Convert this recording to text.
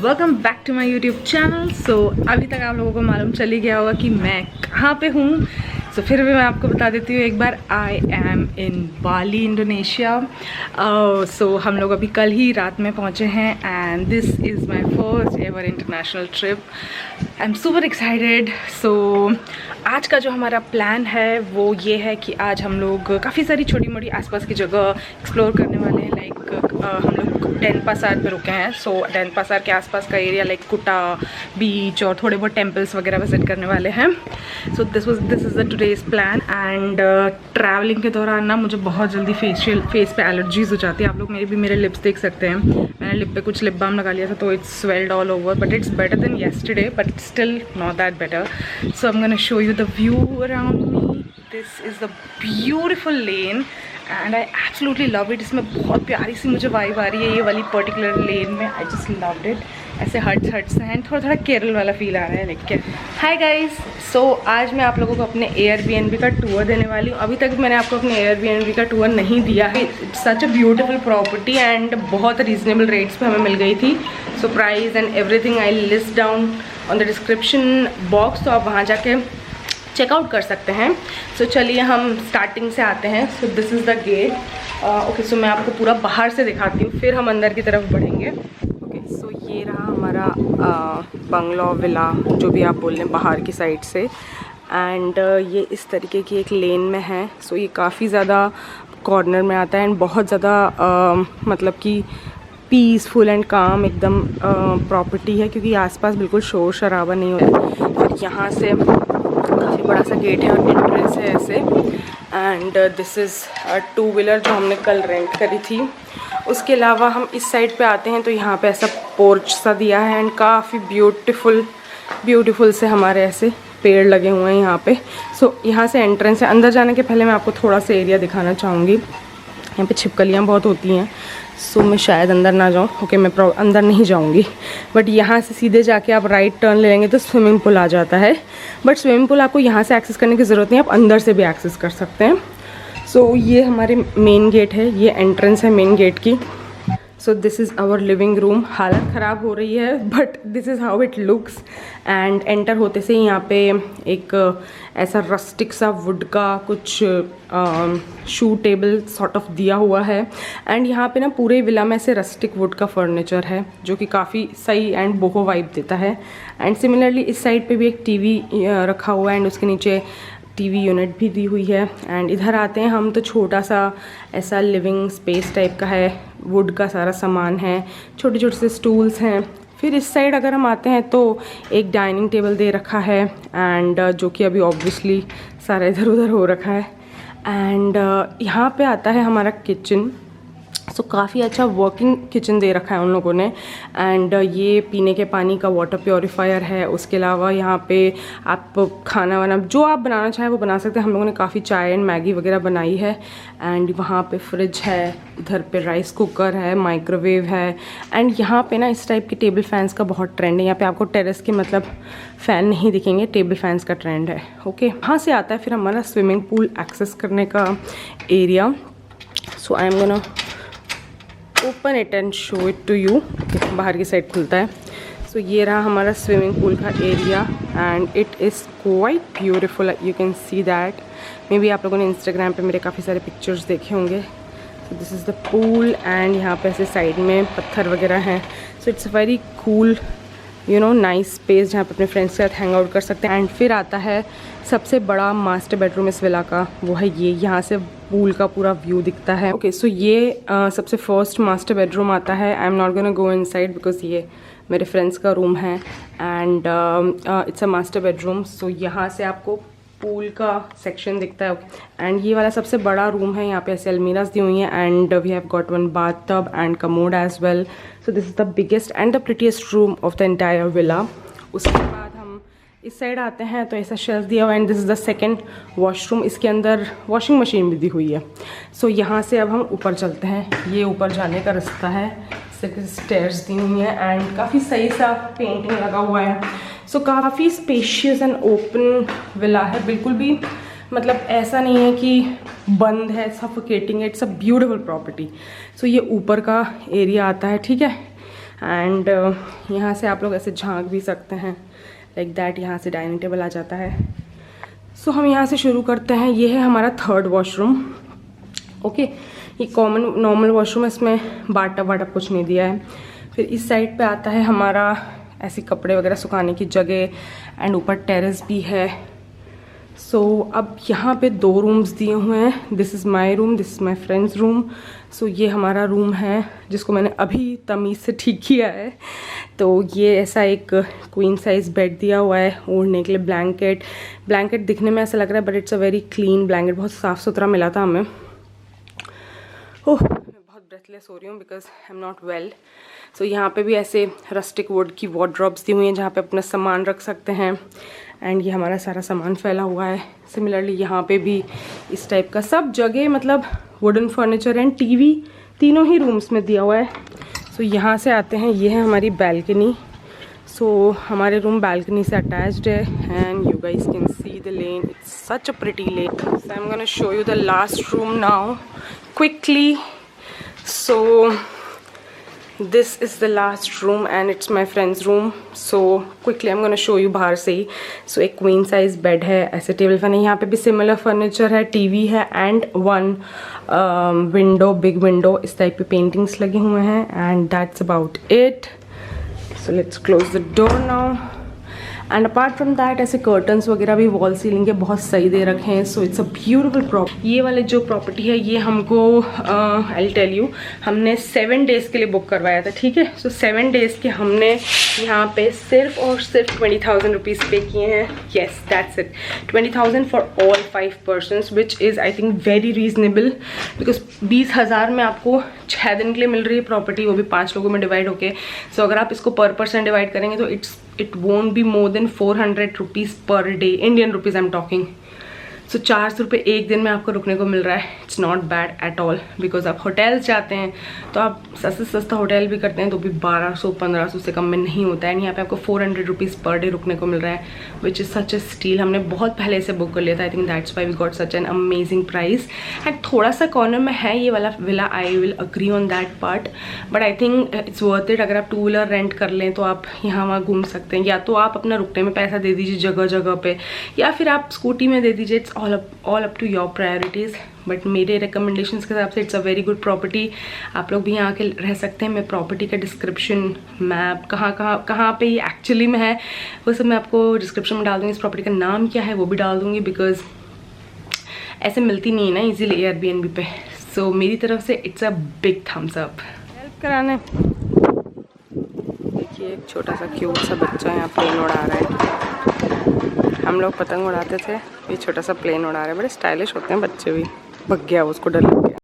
Welcome back to my YouTube channel. So अभी तक आप लोगों को मालूम चल ही गया होगा कि मैं कहाँ पे हूँ। सो फिर भी मैं आपको बता देती हूँ एक बार, I am in Bali, Indonesia. सो हम लोग अभी कल ही रात में पहुँचे हैं and this is my first ever international trip. I am super excited. So आज का जो हमारा प्लान है वो ये है कि आज हम लोग काफ़ी सारी छोटी मोटी आसपास की जगह एक्सप्लोर करने वाले हैं। लाइक हम लोग डेनपासार पे रुके हैं। सो डेनपासार के आसपास का एरिया लाइक कुटा बीच और थोड़े बहुत टेम्पल्स वगैरह विजिट करने वाले हैं। So this is the today's plan. And travelling के दौरान ना मुझे बहुत जल्दी फेस पे एलर्जीज हो जाती है। आप लोग मेरे लिप्स देख सकते हैं। मैंने लिप पे कुछ लिप बाम लगा लिया था तो it's swelled all over, but it's better than yesterday, but still not that better. So I am gonna show you the view around me. This is the beautiful lane and I absolutely love it. इसमें बहुत प्यारी सी मुझे vibe आ रही है ये वाली particular लेन में। I just loved it. ऐसे हट्स हैं, थोड़ा केरल वाला फील आ रहा है देख के। हाय गाइस, सो आज मैं आप लोगों को अपने एयरबीएनबी का टूर देने वाली हूँ। अभी तक मैंने आपको अपने एयरबीएनबी का टूर नहीं दिया है। It's such a beautiful property and बहुत रीजनेबल रेट्स पे हमें मिल गई थी। So price and everything I list down on the description box, तो आप वहाँ जाके चेकआउट कर सकते हैं। सो चलिए हम स्टार्टिंग से आते हैं। So this is the gate. Okay, so मैं आपको पूरा बाहर से दिखाती हूँ, फिर हम अंदर की तरफ बढ़ेंगे। ओके, सो ये रहा हमारा बंगलो विला, जो भी आप बोल रहे हैं, बाहर की साइड से। एंड ये इस तरीके की एक लेन में है। सो ये काफ़ी ज़्यादा कॉर्नर में आता है एंड बहुत ज़्यादा मतलब कि पीसफुल एंड काम एकदम प्रॉपर्टी है, क्योंकि आसपास बिल्कुल शोर शराबा नहीं होता। फिर यहाँ से काफ़ी बड़ा सा गेट है और एंट्रेंस है ऐसे। And this is two wheeler जो हमने कल रेंट करी थी। उसके अलावा हम इस साइड पे आते हैं तो यहाँ पे ऐसा पोर्च सा दिया है एंड काफ़ी ब्यूटीफुल से हमारे ऐसे पेड़ लगे हुए हैं यहाँ पे। सो यहाँ से एंट्रेंस है। अंदर जाने के पहले मैं आपको थोड़ा सा एरिया दिखाना चाहूँगी। यहाँ पे छिपकलियाँ बहुत होती हैं, सो मैं शायद अंदर ना जाऊँ। ओके, मैं अंदर नहीं जाऊँगी, बट यहाँ से सीधे जाके आप राइट टर्न ले लेंगे तो स्विमिंग पूल आ जाता है। बट स्विमिंग पूल आपको यहाँ से एक्सेस करने की ज़रूरत नहीं, आप अंदर से भी एक्सेस कर सकते हैं। सो ये हमारे मेन गेट है, ये एंट्रेंस है मेन गेट की। So this is our living room. हालत ख़राब हो रही है but this is how it looks. And enter होते से यहाँ पे एक ऐसा रस्टिक सा वुड का कुछ शू टेबल सॉर्ट ऑफ दिया हुआ है। एंड यहाँ पे ना पूरे विला में ऐसे रस्टिक वुड का फर्नीचर है जो कि काफ़ी सही एंड बोहो वाइब देता है। एंड सिमिलरली इस साइड पे भी एक टीवी रखा हुआ है एंड उसके नीचे टीवी यूनिट भी दी हुई है। एंड इधर आते हैं हम तो छोटा सा ऐसा लिविंग स्पेस टाइप का है, वुड का सारा सामान है, छोटे छोटे से स्टूल्स हैं। फिर इस साइड अगर हम आते हैं तो एक डाइनिंग टेबल दे रखा है एंड जो कि अभी ऑब्वियसली सारा इधर उधर हो रखा है। एंड यहाँ पे आता है हमारा किचन। सो काफ़ी अच्छा वर्किंग किचन दे रखा है उन लोगों ने। एंड ये पीने के पानी का वाटर प्योरीफायर है। उसके अलावा यहाँ पे आप खाना वाना जो आप बनाना चाहें वो बना सकते हैं। हम लोगों ने काफ़ी चाय एंड मैगी वगैरह बनाई है। एंड वहाँ पे फ्रिज है, इधर पे राइस कुकर है, माइक्रोवेव है। एंड यहाँ पे ना इस टाइप के टेबल फैंस का बहुत ट्रेंड है। यहाँ पे आपको टेरेस के मतलब फ़ैन नहीं दिखेंगे, टेबल फैंस का ट्रेंड है। ओके, वहाँ से आता है फिर हमारा स्विमिंग पूल एक्सेस करने का area. So I am gonna open it and show it to you. बाहर की साइड खुलता है। सो ये रहा हमारा स्विमिंग पूल का area and it is quite beautiful, you can see that. Maybe आप लोगों ने इंस्टाग्राम पे मेरे काफ़ी सारे पिक्चर्स देखे होंगे। सो this is the pool and यहाँ पे ऐसे साइड में पत्थर वगैरह हैं। So it's very cool nice space जहाँ पे अपने फ्रेंड्स के साथ हैंग आउट कर सकते हैं। एंड फिर आता है सबसे बड़ा मास्टर बेडरूम इस विला का, वो है ये। यहाँ से पूल का पूरा व्यू दिखता है। ओके, सो ये सबसे फर्स्ट मास्टर बेडरूम आता है। I am not gonna go inside because ये मेरे फ्रेंड्स का रूम है and it's a master bedroom. So यहाँ से आपको पूल का सेक्शन दिखता है। एंड ये वाला सबसे बड़ा रूम है। यहाँ पे ऐसे अलमीराज दी हुई हैं and we have got one bath tub and commode as well. So this is the biggest and the prettiest room of the entire villa. उसके बाद हम इस साइड आते हैं तो ऐसा शेल्फ दिया हुआ and this is the second washroom. इसके अंदर वॉशिंग मशीन भी दी हुई है। सो यहाँ से अब हम ऊपर चलते हैं। ये ऊपर जाने का रास्ता है, स्टेयर्स दी हुई हैं एंड काफ़ी सही सा पेंटिंग लगा हुआ है। सो काफ़ी स्पेशियस एंड ओपन विला है, बिल्कुल भी मतलब ऐसा नहीं है कि बंद है, सफोकेटिंग है। It's a beautiful property. So ये ऊपर का एरिया आता है, ठीक है। एंड यहाँ से आप लोग ऐसे झांक भी सकते हैं लाइक दैट। यहाँ से डाइनिंग टेबल आ जाता है। सो हम यहाँ से शुरू करते हैं। ये है हमारा थर्ड वॉशरूम। ओके, ये कॉमन नॉर्मल वॉशरूम है, इसमें बाटअप वाटअप कुछ नहीं दिया है। फिर इस साइड पे आता है हमारा ऐसे कपड़े वगैरह सुखाने की जगह, एंड ऊपर टेरेस भी है। सो अब यहाँ पे 2 रूम्स दिए हुए हैं। This is my room, this is my friend's room. So ये हमारा रूम है जिसको मैंने अभी तमीज़ से ठीक किया है। तो ये ऐसा एक क्वीन साइज बेड दिया हुआ है, ओढ़ने के लिए ब्लैंकेट दिखने में ऐसा लग रहा है but it's a very clean blanket, बहुत साफ़ सुथरा मिला था हमें। ओह, मैं बहुत ब्रेथलेस हो रही हूँ because I am not well. So यहाँ पे भी ऐसे रस्टिक वुड की वार्डरोब्स दी हुई हैं जहाँ पे अपना सामान रख सकते हैं। एंड ये हमारा सारा सामान फैला हुआ है। सिमिलरली यहाँ पे भी इस टाइप का सब जगह मतलब वुडन फर्नीचर एंड टीवी तीनों ही रूम्स में दिया हुआ है। सो यहाँ से आते हैं, ये है हमारी बैल्कनी। सो हमारे रूम बैल्कनी से अटैच्ड है and you guys can see the lane, it's such a pretty lane. So I am gonna show you the last room now quickly. So this is the last room and it's my friend's room. So quickly I'm gonna show you बाहर से ही। So एक queen size bed है, ऐसे table fan है, यहाँ पे भी similar furniture है, टीवी है एंड 1 विंडो, बिग विंडो, इस टाइप पे पेंटिंग्स लगे हुए हैं and that's about it. So let's close the door now. And apart from that ऐसे कर्टन्स वगैरह भी वॉल सीलिंग के बहुत सही दे रखे हैं। So it's a beautiful property. ये वाले जो प्रॉपर्टी है ये हमको आई टेल यू, हमने 7 डेज़ के लिए बुक करवाया था, ठीक है। सो 7 डेज़ के हमने यहाँ पे सिर्फ और सिर्फ 20,000 रुपीज़ पे किए हैं। Yes, that's it, 20,000 for all 5 persons which is I think very reasonable because 20,000 में आपको 6 दिन के लिए मिल रही है प्रॉपर्टी, वो भी 5 लोगों में डिवाइड होके। सो अगर आप इसको पर पर्सन डिवाइड करेंगे तो it won't be more than 400 rupees per day, Indian rupees I'm talking. सो 400 रुपये एक दिन में आपको रुकने को मिल रहा है। It's not bad at all because आप होटल्स जाते हैं तो आप सस्ते सस्ता होटल भी करते हैं तो भी 1200-1500 से कम में नहीं होता है। यहाँ पे आपको 400 रुपीज़ पर डे रुकने को मिल रहा है which is such A steel. हमने बहुत पहले से बुक कर लिया था, I think that's why we got such an amazing price. And थोड़ा सा कॉर्नर में है ये वाला villa, I will agree on that part, but I think it's worth it. अगर आप 2 व्हीलर रेंट कर लें तो आप यहाँ वहाँ घूम सकते हैं, या तो आप अपना रुकने में पैसा दे दीजिए जगह जगह पे, या फिर आप स्कूटी में दे दीजिए। It's all up to your priorities, but मेरे रिकमेंडेशंस के हिसाब से it's a very good property. आप लोग भी यहाँ आके रह सकते हैं। मैं प्रॉपर्टी का डिस्क्रिप्शन, मैप, कहाँ पे ये एक्चुअली में है वो सब मैं आपको डिस्क्रिप्शन में डाल दूँगी। इस प्रॉपर्टी का नाम क्या है वो भी डाल दूँगी बिकॉज ऐसे मिलती नहीं है ना इजीली एयरबीएनबी पे। सो मेरी तरफ से it's a big thumbs up. Help कराने देखिए एक छोटा सा क्यूट सा बच्चा यहाँ प्लेन उड़ा रहा है। हम लोग पतंग उड़ाते थे, ये छोटा सा प्लेन उड़ा रहा है। बड़े स्टाइलिश होते हैं बच्चे भी। भग गया, उसको डर लग गया।